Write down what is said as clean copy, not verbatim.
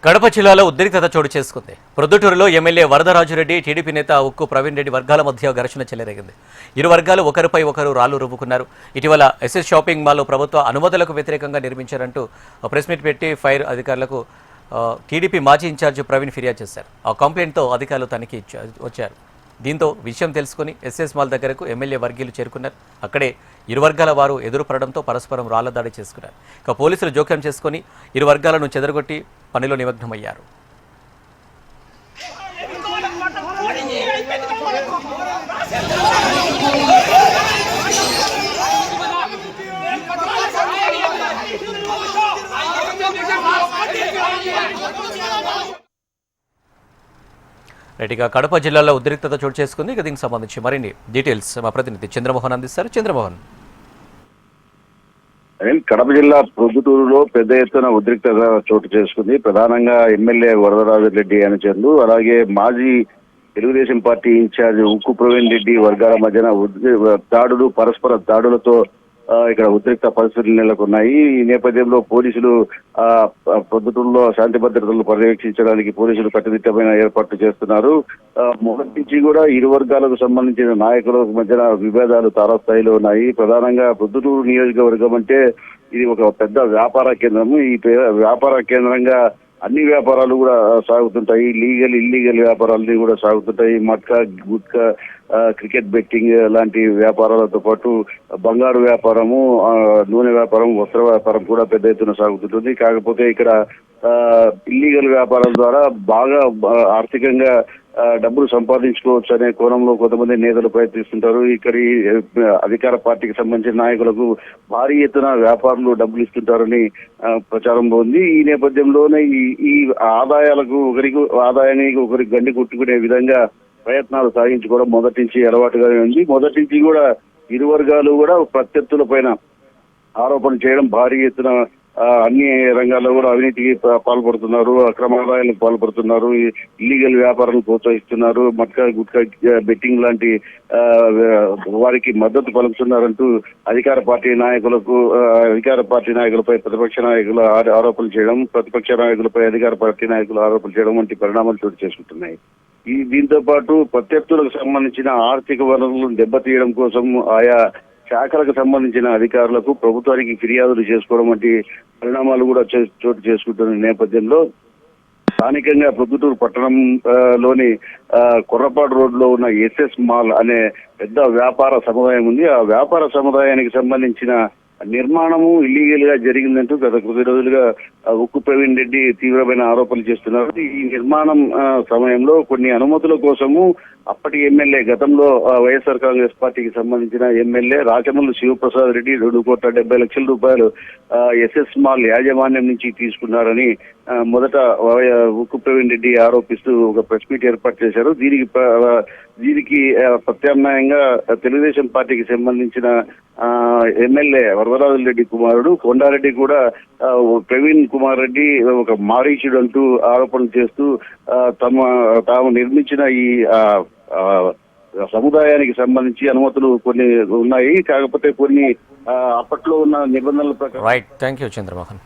కడప జిల్లాలో ఉద్రిక్తత చోటు చేసుకుంది. ప్రొద్దుటూరులో ఎమ్మెల్యే వరదరాజురెడ్డి, టీడీపీ నేత ఉక్కు ప్రవీణ్ రెడ్డి వర్గాల మధ్య ఘర్షణ చెలరేగింది. ఇరు వర్గాలు ఒకరిపై ఒకరు రాళ్లు రువ్వుకున్నారు. ఇటీవల ఎస్ఎస్ షాపింగ్ మాల్లో ప్రభుత్వ అనుమతులకు వ్యతిరేకంగా నిర్మించారంటూ ప్రెస్ మీట్ పెట్టి ఫైర్ అధికారులకు టీడీపీ మాజీ ఇన్ఛార్జి ప్రవీణ్ ఫిర్యాదు చేశారు. ఆ కంప్లైంట్తో అధికారులు తనిఖీ వచ్చారు. దీంతో విషయం తెలుసుకుని ఎస్ఎస్ మాల్ దగ్గరకు ఎమ్మెల్యే వర్గీయులు చేరుకున్నారు. అక్కడే ఇరు వర్గాల వారు ఎదురుపడడంతో పరస్పరం రాళ్ల దాడి చేసుకున్నారు. ఇక పోలీసులు జోక్యం చేసుకుని ఇరు వర్గాలను చెదరగొట్టి పనిలో నిమగ్నమయ్యారు. రైట్గా కడప జిల్లాలో ఉద్రిక్తత చోటు చేసుకుంది. ఇక దీనికి సంబంధించి మరిన్ని డీటెయిల్స్ మా ప్రతినిధి చంద్రమోహన్ అందిస్తారు. చంద్రమోహన్, కడప జిల్లా ప్రొద్దుటూరులో పెద్ద ఎత్తున ఉద్రిక్తత చోటు చేసుకుంది. ప్రధానంగా ఎమ్మెల్యే వరదరాజురెడ్డి అనుచరులు, అలాగే మాజీ తెలుగుదేశం పార్టీ ఇన్ఛార్జ్ ఉక్కు ప్రవీణ్ రెడ్డి వర్గాల మధ్యన దాడులు, పరస్పర దాడులతో ఇక్కడ ఉద్రిక్త పరిస్థితులు నెలకొన్నాయి. ఈ నేపథ్యంలో పోలీసులు ప్రొద్దుటూరులో శాంతి భద్రతలు పర్యవేక్షించడానికి పోలీసులు కట్టుదిట్టమైన ఏర్పాట్లు చేస్తున్నారు. మొదటి నుంచి కూడా ఇరు వర్గాలకు సంబంధించిన నాయకుల మధ్యన విభేదాలు తారాస్థాయిలో ఉన్నాయి. ప్రధానంగా ప్రొద్దుటూరు నియోజకవర్గం అంటే ఇది ఒక పెద్ద వ్యాపార కేంద్రము. ఈ వ్యాపార కేంద్రంగా అన్ని వ్యాపారాలు కూడా సాగుతుంటాయి. లీగల్, ఇల్లీగల్ వ్యాపారాలు కూడా సాగుతుంటాయి. మట్కా, గుట్కా, క్రికెట్ బెట్టింగ్ లాంటి వ్యాపారాలతో పాటు బంగారు వ్యాపారము, నూనె వ్యాపారం, వస్త్ర వ్యాపారం కూడా పెద్ద ఎత్తున సాగుతుంటుంది. కాకపోతే ఇక్కడ ఇల్లీగల్ వ్యాపారాల ద్వారా బాగా ఆర్థికంగా డబ్బులు సంపాదించుకోవచ్చు అనే కోణంలో కొంతమంది నేతలు ప్రయత్నిస్తుంటారు. ఇక్కడి అధికార పార్టీకి సంబంధించిన నాయకులకు భారీ ఎత్తున వ్యాపారులు డబ్బులు ఇస్తుంటారని ప్రచారంలో ఉంది. ఈ నేపథ్యంలోనే ఈ ఆదాయాలకు ఆదాయానికి ఒకరికి గండి కొట్టుకునే విధంగా ప్రయత్నాలు సాగించుకోవడం మొదటి నుంచి అలవాటుగానే ఉంది. మొదటి నుంచి కూడా ఇరు వర్గాలు కూడా ప్రత్యర్థుల పైన ఆరోపణ చేయడం, భారీ ఎత్తున అన్ని రంగాల్లో కూడా అవినీతికి పాల్పడుతున్నారు, అక్రమ ఆదాయాలకు పాల్పడుతున్నారు, ఇల్లీగల్ వ్యాపారాలను ప్రోత్సహిస్తున్నారు, మట్కా, గుట్కా, బెట్టింగ్ లాంటి వారికి మద్దతు పలుకుతున్నారంటూ అధికార పార్టీ నాయకులపై ప్రతిపక్ష నాయకులు ఆరోపణలు చేయడం, ప్రతిపక్ష నాయకులపై అధికార పార్టీ నాయకులు ఆరోపణలు చేయడం వంటి పరిణామాలు చోటు చేసుకుంటున్నాయి. దీంతో పాటు ప్రత్యర్థులకు సంబంధించిన ఆర్థిక వనరులను దెబ్బతీయడం కోసం ఆయా శాఖలకు సంబంధించిన అధికారులకు ప్రభుత్వానికి ఫిర్యాదులు చేసుకోవడం వంటి పరిణామాలు కూడా చోటు చేసుకుంటున్న నేపథ్యంలో స్థానికంగా ప్రొద్దుటూరు పట్టణంలోని కొర్రపాడు రోడ్లో ఉన్న ఎస్ఎస్ మాల్ అనే పెద్ద వ్యాపార సముదాయం ఉంది. ఆ వ్యాపార సముదాయానికి సంబంధించిన నిర్మాణము ఇల్లీగల్ గా జరిగిందంటూ గత కొద్ది రోజులుగా ఉక్కు ప్రవీణ్ రెడ్డి తీవ్రమైన ఆరోపణలు చేస్తున్నారు. ఈ నిర్మాణం సమయంలో కొన్ని అనుమతుల కోసము అప్పటి ఎమ్మెల్యే, గతంలో వైఎస్ఆర్ కాంగ్రెస్ పార్టీకి సంబంధించిన MLA Rachamallu Sivaprasad Reddy 2,70,00,000 SS mall యాజమాన్యం నుంచి తీసుకున్నారని మొదట ఉక్కు ప్రవీణ్ రెడ్డి ఆరోపిస్తూ ఒక ప్రెస్ మీట్ ఏర్పాటు చేశారు. దీనికి ప్రత్యామ్నాయంగా తెలుగుదేశం పార్టీకి సంబంధించిన ఎమ్మెల్యే వరదరాజురెడ్డి కుమారుడు కొండారెడ్డి కూడా ప్రవీణ్ కుమార్ రెడ్డి ఒక మారీచుడు అంటూ ఆరోపణలు చేస్తూ తాము నిర్మించిన ఈ సముదాయానికి సంబంధించి అనుమతులు కొన్ని ఉన్నాయి, కాకపోతే కొన్ని అప్పట్లో ఉన్న నిబంధనల ప్రకారం. Right, thank you Chandramohan.